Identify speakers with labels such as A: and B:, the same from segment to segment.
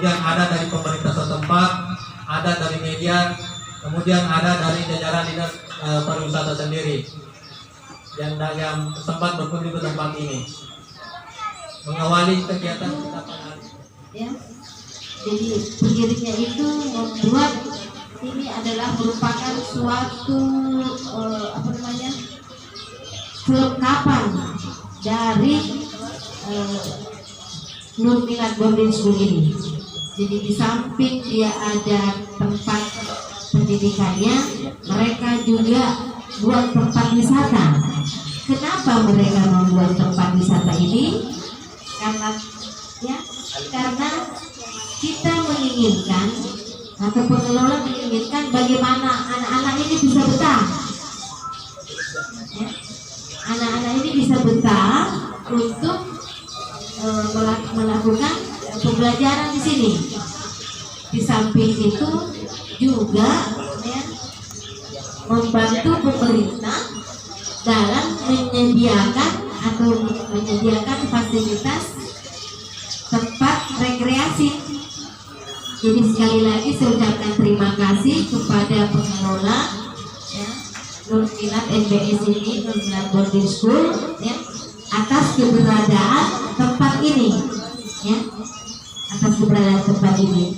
A: kemudian ada dari pemerintah setempat, ada dari media, kemudian ada dari jajaran dinas pariwisata sendiri yang sempat berkunjung ke tempat ini mengawali kegiatan kita pada hari ini.
B: Ya, jadi berdirinya itu membuat ini adalah merupakan suatu kelengkapan dari Nur Minat Boarding School ini. Jadi di samping dia ada tempat pendidikannya, mereka juga buat tempat wisata. Kenapa mereka membuat tempat wisata ini? Karena kita menginginkan atau pengelola menginginkan bagaimana anak-anak ini bisa betah. Anak-anak ini bisa betah untuk melakukan pembelajaran di sini. Di samping itu juga membantu pemerintah dalam menyediakan fasilitas tempat rekreasi. Jadi sekali lagi saya ucapkan terima kasih kepada pengelola Nur Minat NBS ini, Nur Minat Boarding School atas keberadaan tempat ini,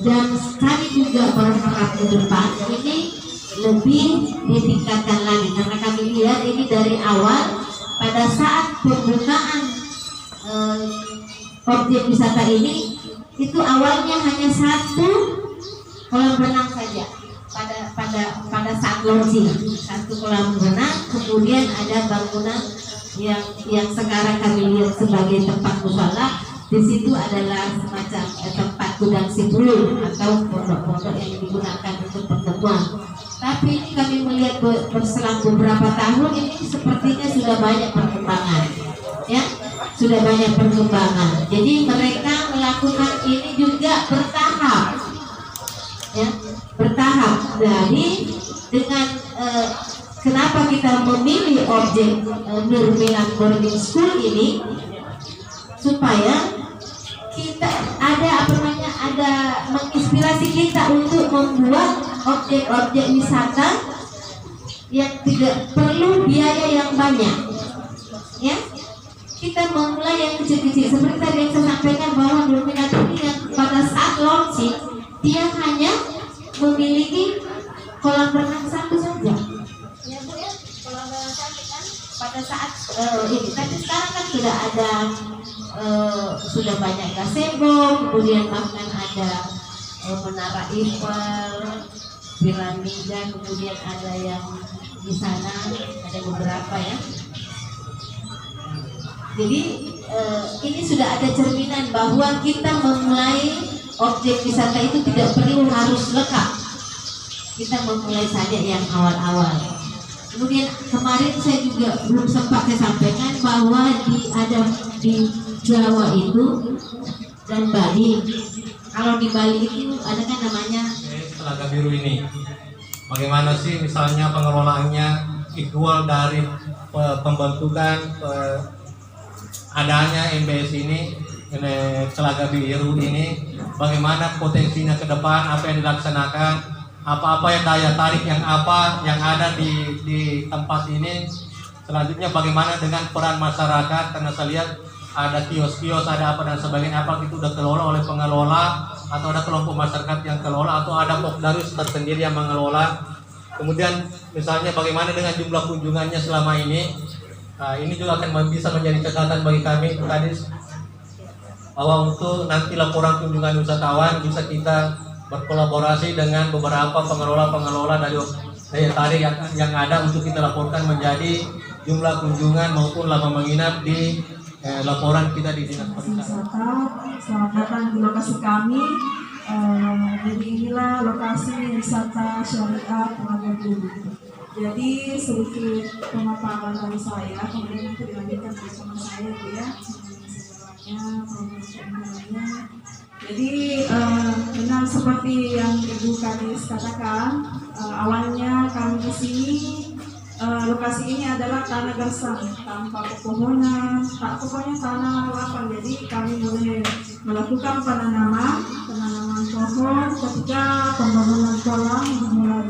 B: dan kami juga berharap ke depan ini lebih ditingkatkan lagi, karena kami lihat ini dari awal pada saat pembukaan objek wisata ini itu awalnya hanya satu kolam renang saja pada saat launching, satu kolam renang, kemudian ada bangunan yang sekarang kami lihat sebagai tempat musala. Di situ adalah semacam tempat gudang sipulu atau pondok-pondok yang digunakan untuk pertemuan. Tapi ini kami melihat berselang beberapa tahun ini sepertinya sudah banyak perkembangan, sudah banyak perkembangan. Jadi mereka melakukan ini juga bertahap, bertahap. Jadi dengan kenapa kita memilih objek Nur Minat Boarding School ini, supaya kita ada menginspirasi kita untuk membuat objek-objek wisata yang tidak perlu biaya yang banyak. Kita memulai yang kecil-kecil, seperti tadi yang saya sampaikan bahwa Nur Minat ini yang pada saat launching dia hanya memiliki kolam renang satu saja. Kolam renang satu kan pada saat ini. Tapi sekarang kan sudah ada sudah banyak gazebo, kemudian bahkan ada menara Eiffel, piramida, kemudian ada yang di sana ada beberapa ya. Jadi ini sudah ada cerminan bahwa kita memulai objek wisata itu tidak perlu harus lengkap. Kita memulai saja yang awal-awal. Kemudian kemarin saya juga belum sempat saya sampaikan bahwa di Jawa itu dan Bali. Kalau di Bali itu ada kan namanya
A: Telaga Biru ini. Bagaimana sih misalnya pengelolaannya, ikhwal dari pembentukan adanya MBS ini Telaga Biru ini, bagaimana potensinya ke depan, apa yang dilaksanakan, apa-apa yang daya tarik yang ada di tempat ini. Selanjutnya bagaimana dengan peran masyarakat, karena saya lihat ada kios-kios, ada apa dan sebagainya, apa itu sudah kelola oleh pengelola atau ada kelompok masyarakat yang kelola atau ada Pokdarus tersendiri yang mengelola. Kemudian misalnya bagaimana dengan jumlah kunjungannya selama ini. Nah, ini juga akan bisa menjadi catatan bagi kami Kadis, bahwa untuk nanti laporan kunjungan wisatawan bisa kita berkolaborasi dengan beberapa pengelola dari daya tarik yang ada untuk kita laporkan menjadi jumlah kunjungan maupun lama menginap di laporan kita di Dinas Pariwisata.
C: Selamat datang di lokasi kami. Jadi inilah lokasi wisata syariah Telaga Biru. Jadi sedikit pemaparan dari saya, kemudian nanti dilanjutkan bersama saya Bu ya, segalanya, promosi-nya. Jadi benar seperti yang Ibu Kadis katakan, awalnya kami di sini lokasi ini adalah tanah gersang tanpa pepohonan, pokoknya tanah lapang. Jadi kami boleh melakukan penanaman pohon ketika pembangunan kolam dimulai.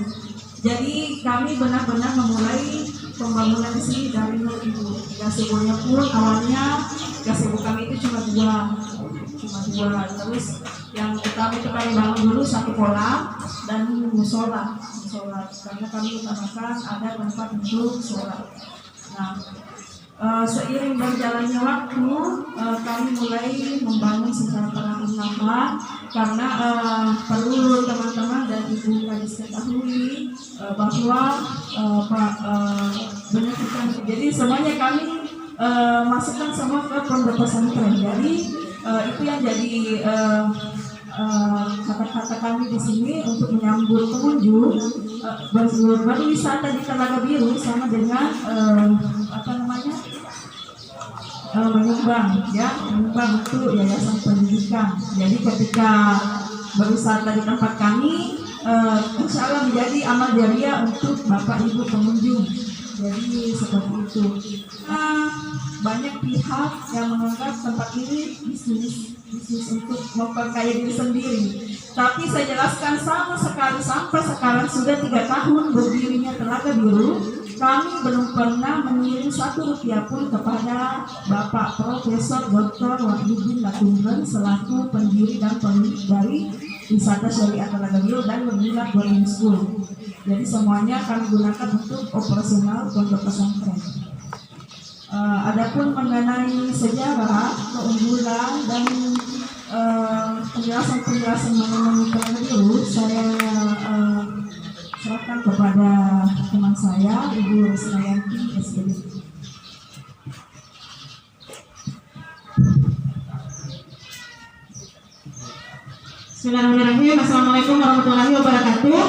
C: Jadi kami benar-benar memulai pembangunan di sini dari nol Ibu. Gazebo-nya pun awalnya gazebo kami itu cuma dua. Terus yang utama itu kami bangun dulu satu kolam dan musola karena kami utamakan ada tempat untuk sholat. Nah, seiring berjalannya waktu kami mulai membangun secara perlahan-lahan karena perlu teman-teman dan Ibu Kadis ketahui bahwa benar. Jadi semuanya kami masukkan semua ke pondok pesantren. Jadi itu yang jadi kata-kata kami di sini untuk menyambut pengunjung berwisata di Telaga Biru sama dengan menyumbang untuk yayasan pendidikan. Jadi ketika berwisata di tempat kami, insya Allah menjadi amal jariah untuk Bapak Ibu pengunjung. Jadi seperti itu. Banyak pihak yang menganggap tempat ini bisnis untuk memperkaya diri sendiri. Tapi saya jelaskan sama sekali sampai sekarang sudah 3 tahun berdirinya Telaga Biru, kami belum pernah mengirim 1 rupiah pun kepada Bapak Profesor Dr. Wahyudin Latumben selaku pendiri dan pemilik dari wisata syariah Telaga Biru dan Berminat Boarding School. Jadi semuanya kami gunakan untuk operasional pondok pesantren. Adapun mengenai sejarah, keunggulan dan penjelasan mengenai Telaga Biru, saya serahkan kepada teman saya, Ibu Rusnayanti SPD.
D: Bismillahirrahmanirrahim. Assalamualaikum warahmatullahi wabarakatuh.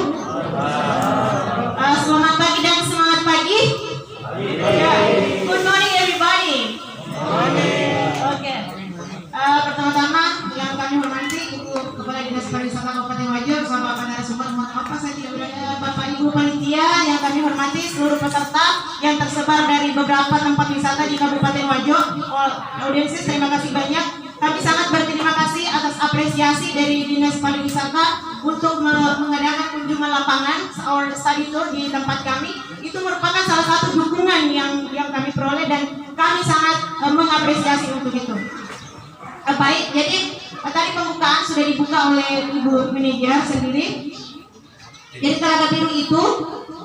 D: Selamat pagi dan semangat pagi. Good morning everybody. Oke. Pertama-tama yang kami hormati Ibu Kepala Dinas Pariwisata Kabupaten Wajo, bersama Bapak narasumber, mohon maaf saya tidak berada, Bapak Ibu panitia yang kami hormati, seluruh peserta yang tersebar dari beberapa tempat wisata di Kabupaten Wajo. Audiensis, terima kasih banyak. Kami sangat berterima kasih atas apresiasi dari Dinas Pariwisata untuk mengadakan kunjungan lapangan or study tour di tempat kami. Itu merupakan salah satu dukungan yang kami peroleh dan kami sangat mengapresiasi untuk itu. Baik, jadi tadi pembukaan sudah dibuka oleh Ibu Manajer sendiri. Jadi Telaga Biru itu,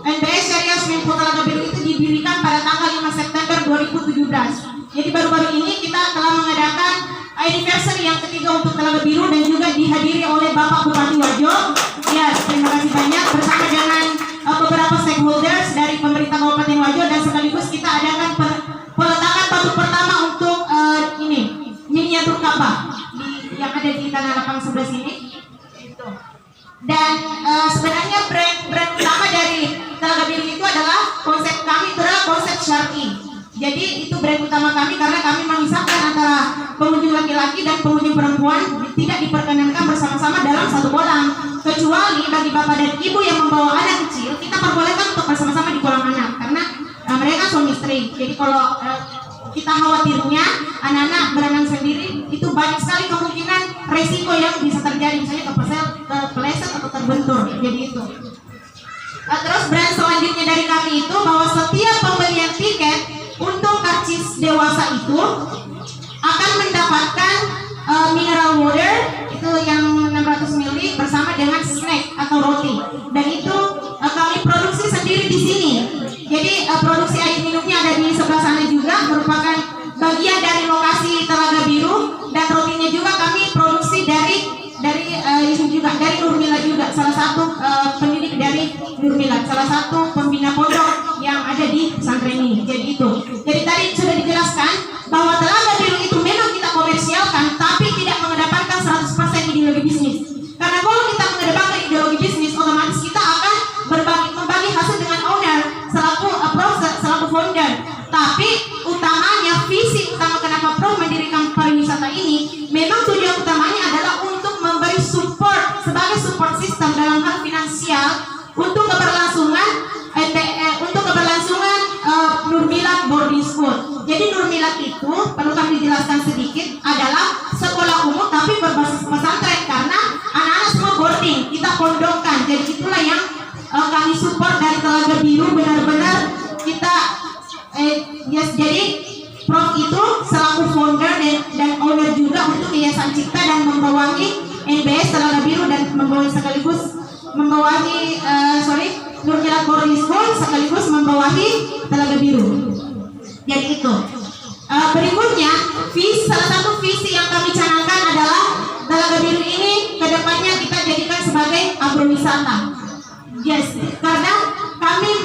D: NBS Syariah Swimming Pool Telaga Biru itu didirikan pada tanggal 5 September 2017. Jadi baru-baru ini kita telah mengadakan anniversary yang ketiga untuk Telaga Biru dan juga dihadiri oleh Bapak Bupati Wajo. Ya, terima kasih banyak bersama Dan sebenarnya brand utama dari Telaga Biru itu adalah konsep kami itu adalah konsep syar'i. Jadi itu brand utama kami karena kami memisahkan antara pengunjung laki-laki dan pengunjung perempuan tidak diperkenankan bersama-sama dalam satu kolam. Kecuali bagi bapak dan ibu yang membawa anak kecil, kita perbolehkan untuk bersama-sama di kolam anak karena mereka suami istri. Jadi kalau kita khawatirnya anak-anak berenang sendiri, itu banyak sekali kemungkinan resiko yang bisa terjadi, misalnya kepleset atau terbentur. Jadi itu. Terus brand selanjutnya dari kami itu bahwa setiap pembelian tiket untuk karcis dewasa itu akan mendapatkan mineral water itu yang 600 ml bersama dengan snack atau roti, dan itu kami produksi sendiri di sini. Jadi produksi air minumnya ada di sebelah sana juga, merupakan bagian dari lokasi Telaga Biru, dan rotinya juga kami produksi dari Nurmila juga, salah satu pendidik dari Nurmila, salah satu pembina pondok yang ada di pesantren ini. Jadi itu. Jadi tadi sudah dijelaskan bahwa Telaga Biru itu memang kita komersialkan, tapi tidak mengedepankan 100% ideologi bisnis. Karena kalau kita mengedepankan ideologi bisnis, otomatis kita akan membagi hasil dengan owner selaku founder. Tapi utamanya visi utama kenapa Prof mendirikan pariwisata ini, memang tujuan utamanya adalah untuk memberi support sebagai support system dalam hal finansial untuk keberlangsungan Nurmila Boarding School. Jadi Nurmila itu perlu kami jelaskan sedikit adalah sekolah umum tapi berbasis pesantren, karena anak-anak semua boarding, kita pondokkan. Jadi itulah yang kami support dari Telaga Biru, benar-benar kita jadi Prof itu selaku founder dan owner juga untuk Yayasan Cipta dan membawahi NBS Telaga Biru, dan membawahi Nurmila Boarding School sekaligus membawahi Telaga Biru. Jadi itu. Berikutnya, salah satu visi yang kami canangkan adalah Telaga Biru ini kedepannya kita jadikan sebagai agrowisata. Yes, karena kami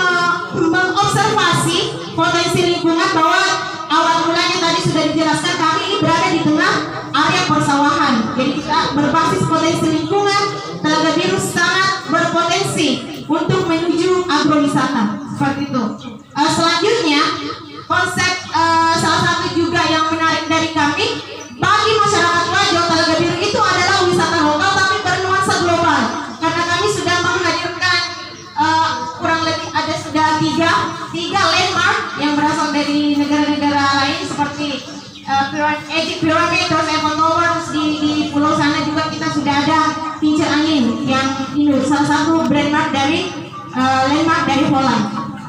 D: mengobservasi potensi lingkungan, bahwa awal mulanya tadi sudah dijelaskan kami ini berada di tengah area persawahan. Jadi kita berbasis potensi lingkungan, Telaga Biru sangat berpotensi untuk menuju agrowisata seperti itu. Selanjutnya konsep salah satu juga yang menarik dari kami bagi masyarakat Wajo, Telaga Biru itu adalah wisata lokal tapi bernuansa global, karena kami sudah menghadirkan kurang lebih ada sudah tiga landmark yang berasal dari negara-negara lain seperti Egypt Pyramid, terus Eiffel Tower, di pulau sana juga kita sudah ada kincir angin yang ini salah satu landmark dari Holland,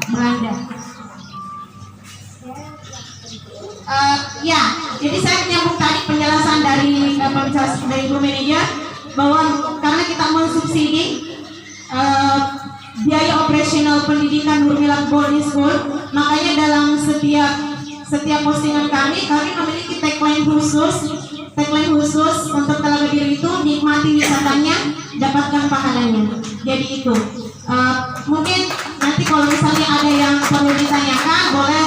D: Belanda. Ya, jadi saya menyambung tadi penjelasan dari Ibu Manajer bahwa karena kita mensubsidi biaya operasional pendidikan Nurmila Boarding School, makanya dalam setiap postingan kami memiliki tagline khusus untuk Telaga Biru itu, nikmati wisatanya, dapatkan pahalanya. Jadi itu. Mungkin nanti kalau misalnya ada yang perlu ditanyakan, boleh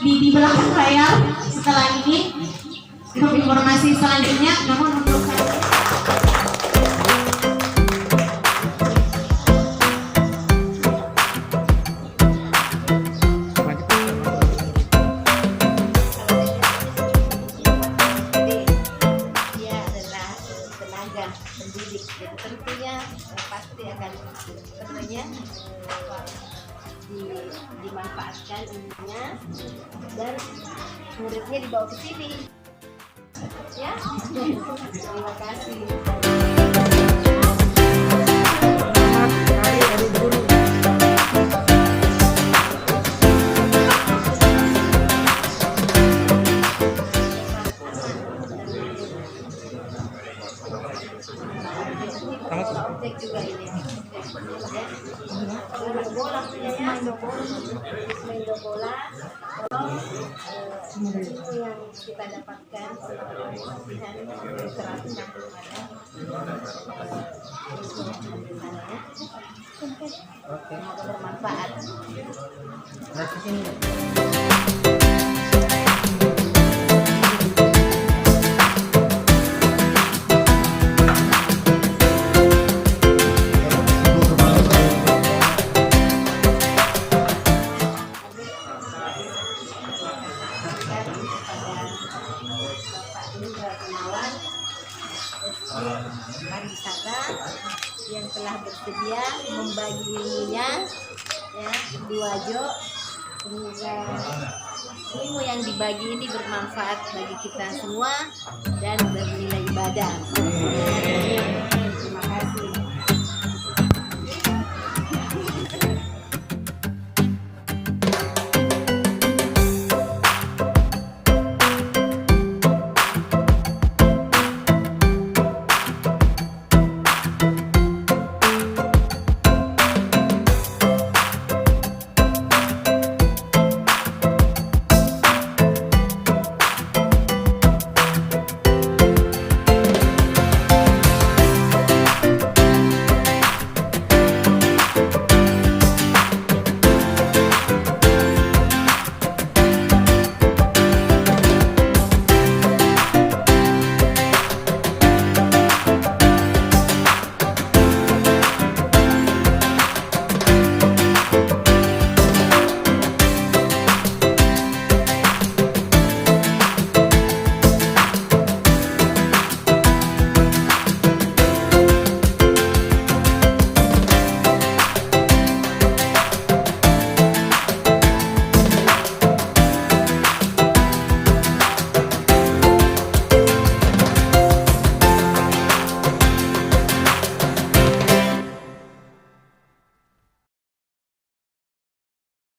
D: di belakang layar setelah ini untuk informasi selanjutnya. Namun untuk
B: pendidik, jadi tentunya pasti akan dimanfaatkan ilmunya dan muridnya dibawa ke sini ya. Terima kasih. Objek juga ini main bola punya ya, main bola. Itu yang kita dapatkan pelatihan 160 ada. Semoga bermanfaat. membagi ilmunya ya di Wajo. Semoga ilmu yang dibagi ini bermanfaat bagi kita semua dan bernilai ibadah. Terima kasih.